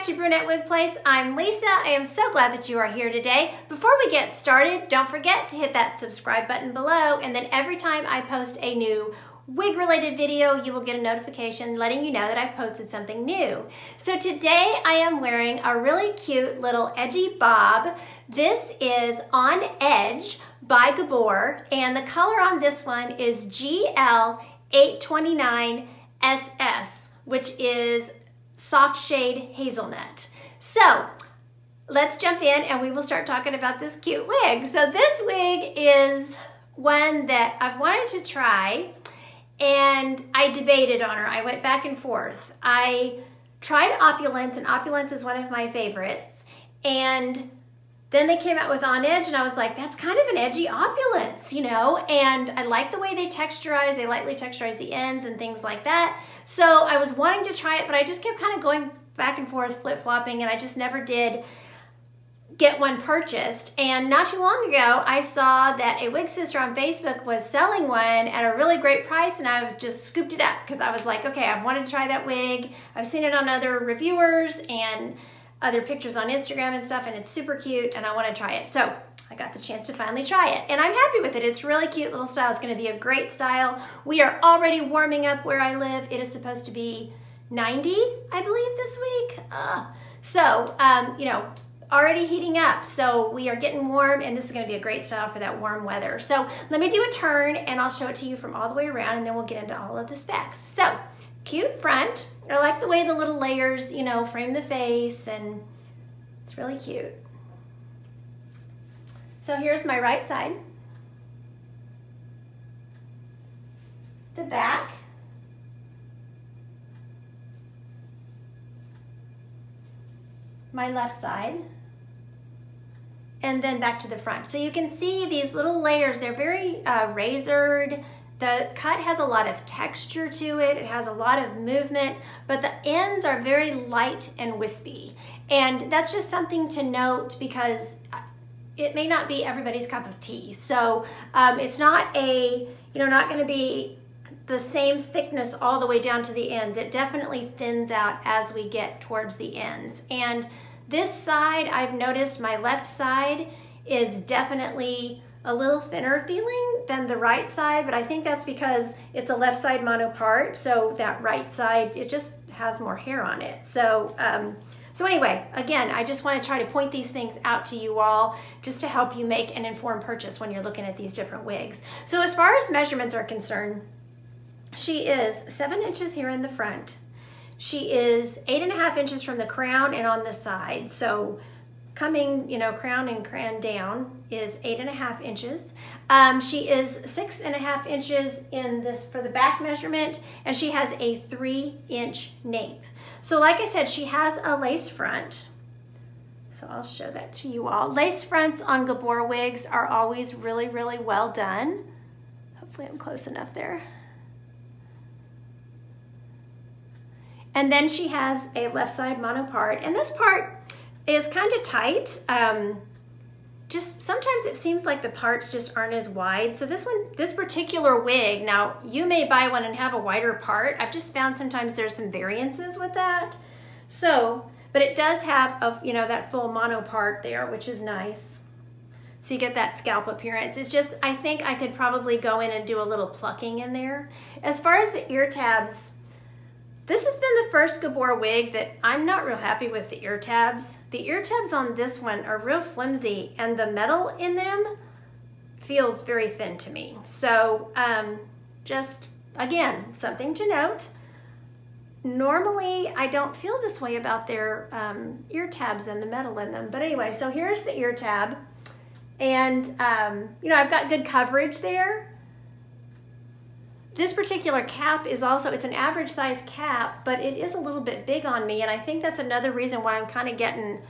back to Brunette Wig Place. I'm Lisa. I am so glad that you are here today. Before we get started, don't forget to hit that subscribe button below, and then every time I post a new wig-related video, you will get a notification letting you know that I've posted something new. So today I am wearing a really cute little edgy bob. This is On Edge by Gabor, and the color on this one is GL829SS, which is soft shade hazelnut. So let's jump in and we will start talking about this cute wig. So this wig is one that I've wanted to try, and I debated on her. I went back and forth. I tried Opulence, and Opulence is one of my favorites, and then they came out with On Edge, and I was like, that's kind of an edgy Opulence, you know? And I like the way they texturize. They lightly texturize the ends and things like that. So I was wanting to try it, but I just kept kind of going back and forth, flip-flopping, and I just never did get one purchased. And not too long ago, I saw that a wig sister on Facebook was selling one at a really great price, and I just scooped it up because I was like, okay, I've wanted to try that wig. I've seen it on other reviewers and other pictures on Instagram and stuff, and it's super cute, and I want to try it. So I got the chance to finally try it, and I'm happy with it. It's really cute little style. It's going to be a great style. We are already warming up where I live. It is supposed to be 90, I believe, this week. You know, already heating up. So we are getting warm, and this is going to be a great style for that warm weather. So let me do a turn, and I'll show it to you from all the way around, and then we'll get into all of the specs. So cute front. I like the way the little layers, you know, frame the face, and it's really cute. So here's my right side. The back. My left side. And then back to the front. So you can see these little layers. They're very razored. The cut has a lot of texture to it. It has a lot of movement, but the ends are very light and wispy. And that's just something to note because it may not be everybody's cup of tea. So it's not not gonna be the same thickness all the way down to the ends. It definitely thins out as we get towards the ends. And this side, I've noticed my left side is definitely a little thinner feeling than the right side, but I think that's because it's a left side mono part, so that right side, it just has more hair on it. So, so anyway, again, I just want to try to point these things out to you all just to help you make an informed purchase when you're looking at these different wigs. So as far as measurements are concerned, she is 7 inches here in the front. She is 8.5 inches from the crown and on the side. So coming, you know, crown and crown down is 8.5 inches. She is 6.5 inches in this for the back measurement, and she has a 3-inch nape. So like I said, she has a lace front. So I'll show that to you all. Lace fronts on Gabor wigs are always really, really well done. Hopefully I'm close enough there. And then she has a left side mono part, and this part is kind of tight. Just sometimes it seems like the parts just aren't as wide. So this particular wig, now you may buy one and have a wider part. I've just found sometimes there's some variances with that. So, but it does have that full mono part there, which is nice. So you get that scalp appearance. It's just, I think I could probably go in and do a little plucking in there. As far as the ear tabs, this has been the first Gabor wig that I'm not real happy with the ear tabs. The ear tabs on this one are real flimsy, and the metal in them feels very thin to me. So just, again, something to note. Normally, I don't feel this way about their ear tabs and the metal in them. But anyway, so here's the ear tab. And, I've got good coverage there. This particular cap is also, it's an average size cap, but it is a little bit big on me, and I think that's another reason why I'm kind of getting,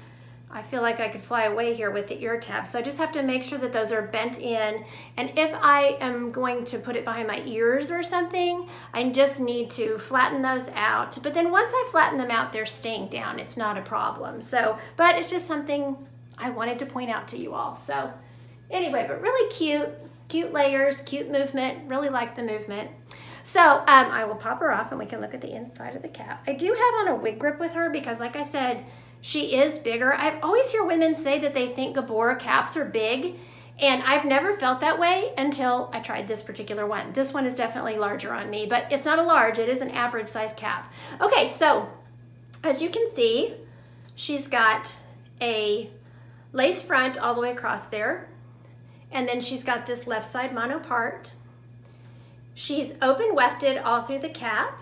I feel like I could fly away here with the ear tabs. So I just have to make sure that those are bent in, and if I am going to put it behind my ears or something, I just need to flatten those out. But then once I flatten them out, they're staying down. It's not a problem. So, but it's just something I wanted to point out to you all. So anyway, but really cute. Cute layers, cute movement, really like the movement. So I will pop her off and we can look at the inside of the cap. I do have on a wig grip with her because, like I said, she is bigger. I always hear women say that they think Gabor caps are big, and I've never felt that way until I tried this particular one. This one is definitely larger on me, but it's not a large, it is an average size cap. Okay, so as you can see, she's got a lace front all the way across there, and then she's got this left side mono part. She's open wefted all through the cap.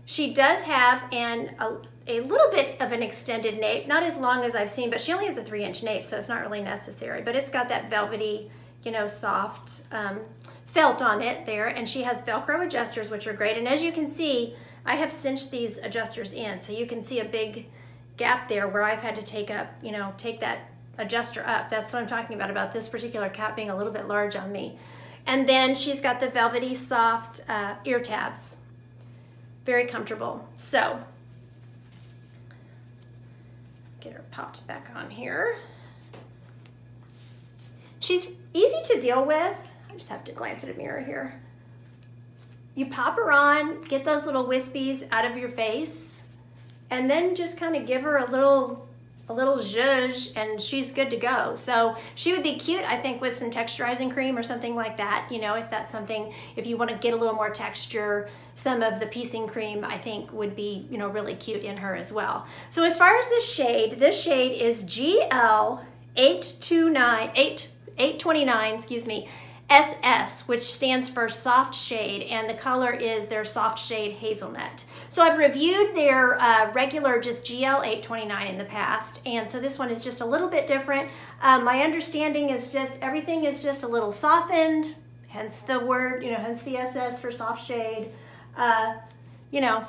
She does have a little bit of an extended nape, not as long as I've seen, but she only has a 3-inch nape, so it's not really necessary, but it's got that velvety, you know, soft felt on it there, and she has Velcro adjusters, which are great. And as you can see, I have cinched these adjusters in, so you can see a big gap there where I've had to take that adjuster up. That's what I'm talking about this particular cap being a little bit large on me. And then she's got the velvety soft ear tabs. Very comfortable. So, get her popped back on here. She's easy to deal with. I just have to glance at a mirror here. You pop her on, get those little wispies out of your face, and then just kind of give her a little zhuzh, and she's good to go. So she would be cute, I think, with some texturizing cream or something like that. You know, if that's something, if you want to get a little more texture, some of the piecing cream, I think, would be, you know, really cute in her as well. So as far as this shade is GL 829, excuse me, SS, which stands for soft shade, and the color is their soft shade Hazelnut. So I've reviewed their regular just GL 829 in the past, and so this one is just a little bit different. My understanding is just everything is just a little softened, hence the word, you know, hence the SS for soft shade, you know,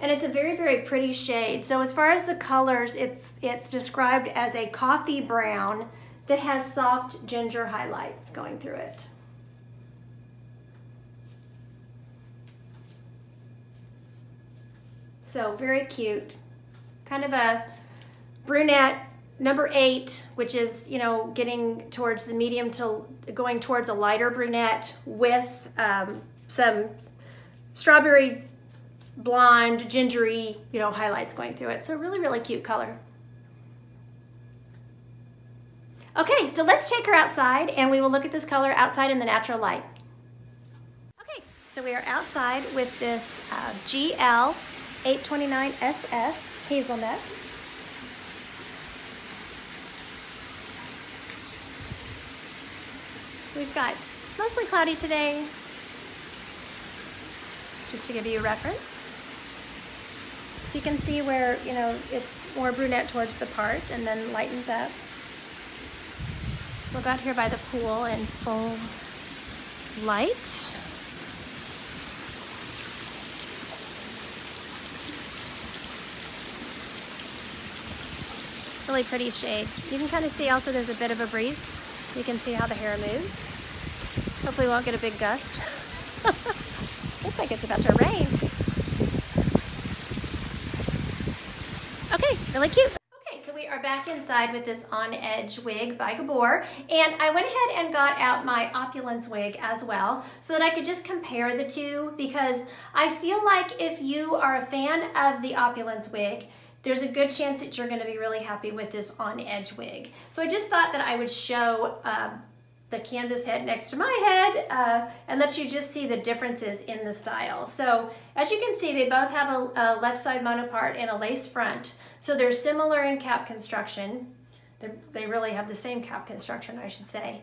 and it's a very, very pretty shade. So as far as the colors, it's described as a coffee brown that has soft ginger highlights going through it. So very cute. Kind of a brunette number 8, which is, you know, getting towards the medium to going towards a lighter brunette with some strawberry blonde, gingery, you know, highlights going through it. So really, really cute color. Okay, so let's take her outside and we will look at this color outside in the natural light. Okay, so we are outside with this GL 829 SS Hazelnut. We've got mostly cloudy today, just to give you a reference. So you can see where, you know, it's more brunette towards the part and then lightens up. So I got here by the pool in full light. Really pretty shade. You can kind of see also there's a bit of a breeze. You can see how the hair moves. Hopefully we won't get a big gust. Looks like it's about to rain. Okay, really cute. So we are back inside with this On Edge wig by Gabor, and I went ahead and got out my Opulence wig as well so that I could just compare the two, because I feel like if you are a fan of the Opulence wig, there's a good chance that you're going to be really happy with this On Edge wig. So I just thought that I would show the canvas head next to my head and let you just see the differences in the style. So as you can see, they both have a left side monopart and a lace front. So they're similar in cap construction. They really have the same cap construction, I should say.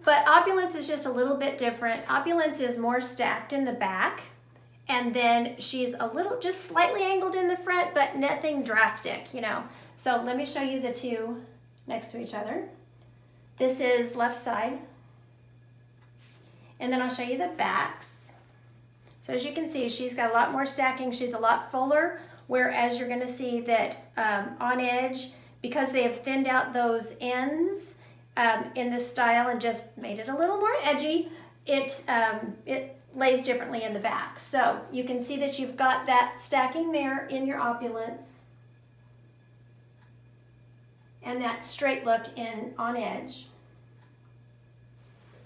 But Opulence is just a little bit different. Opulence is more stacked in the back, and then she's a little, just slightly angled in the front, but nothing drastic, you know. So let me show you the two next to each other. This is left side, and then I'll show you the backs. So as you can see, she's got a lot more stacking. She's a lot fuller, whereas you're going to see that On Edge, because they have thinned out those ends in this style and just made it a little more edgy, it lays differently in the back. So you can see that you've got that stacking there in your Opulence, and that straight look in On Edge.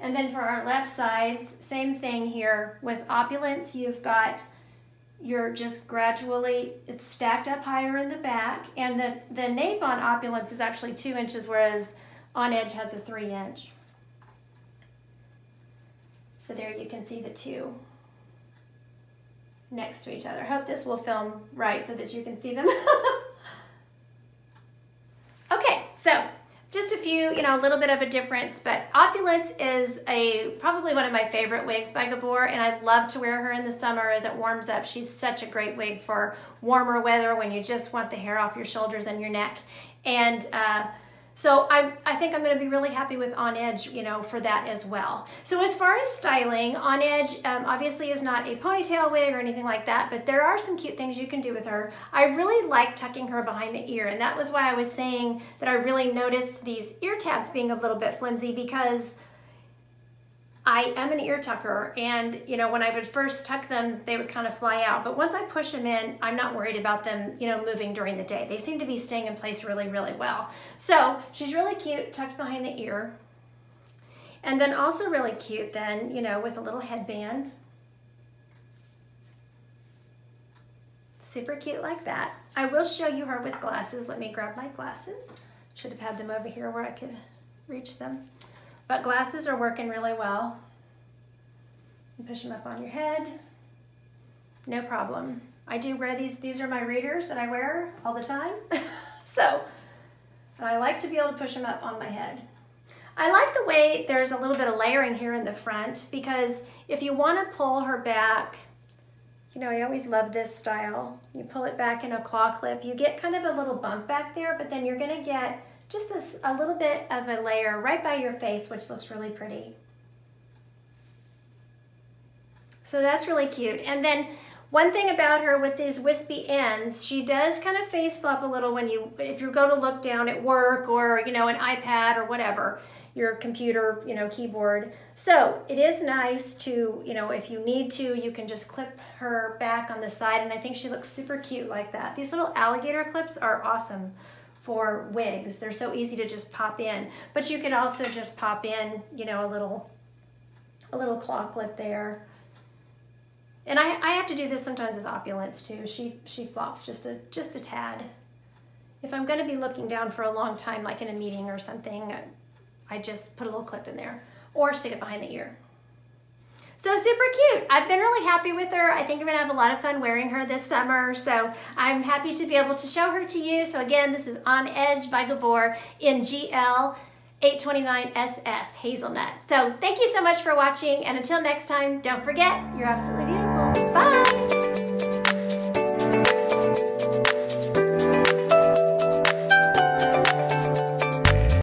And then for our left sides, same thing here. With Opulence, you've got your just gradually, it's stacked up higher in the back. And the nape on Opulence is actually 2 inches, whereas On Edge has a 3-inch. So there you can see the two next to each other. I hope this will film right so that you can see them. Okay, so just a few, a little bit of a difference, but Opulence is probably one of my favorite wigs by Gabor, and I love to wear her in the summer as it warms up. She's such a great wig for warmer weather when you just want the hair off your shoulders and your neck. And so I think I'm going to be really happy with On Edge, for that as well. So as far as styling, On Edge obviously is not a ponytail wig or anything like that, but there are some cute things you can do with her. I really like tucking her behind the ear, and that was why I was saying that I really noticed these ear tabs being a little bit flimsy, because I am an ear tucker, and when I would first tuck them, they would kind of fly out. But once I push them in, I'm not worried about them, moving during the day. They seem to be staying in place really, really well. So she's really cute, tucked behind the ear. And then also really cute then, with a little headband. Super cute like that. I will show you her with glasses. Let me grab my glasses. Should have had them over here where I could reach them. But glasses are working really well. You push them up on your head, no problem. I do wear these are my readers that I wear all the time. So, I like to be able to push them up on my head. I like the way there's a little bit of layering here in the front, because if you want to pull her back, I always love this style. You pull it back in a claw clip, you get kind of a little bump back there, but then you're gonna get just a little bit of a layer right by your face, which looks really pretty. So that's really cute. And then one thing about her with these wispy ends, she does kind of face flop a little if you go to look down at work or, an iPad or whatever, your computer, keyboard. So it is nice to, if you need to, you can just clip her back on the side, and I think she looks super cute like that. These little alligator clips are awesome for wigs. They're so easy to just pop in, but you can also just pop in, a little claw clip there. And I have to do this sometimes with Opulence too. She flops just a tad. If I'm going to be looking down for a long time, like in a meeting or something, I just put a little clip in there or stick it behind the ear. So super cute. I've been really happy with her. I think I'm gonna have a lot of fun wearing her this summer. So I'm happy to be able to show her to you. So again, this is On Edge by Gabor in GL 829SS Hazelnut. So thank you so much for watching, and until next time, don't forget, you're absolutely beautiful. Bye.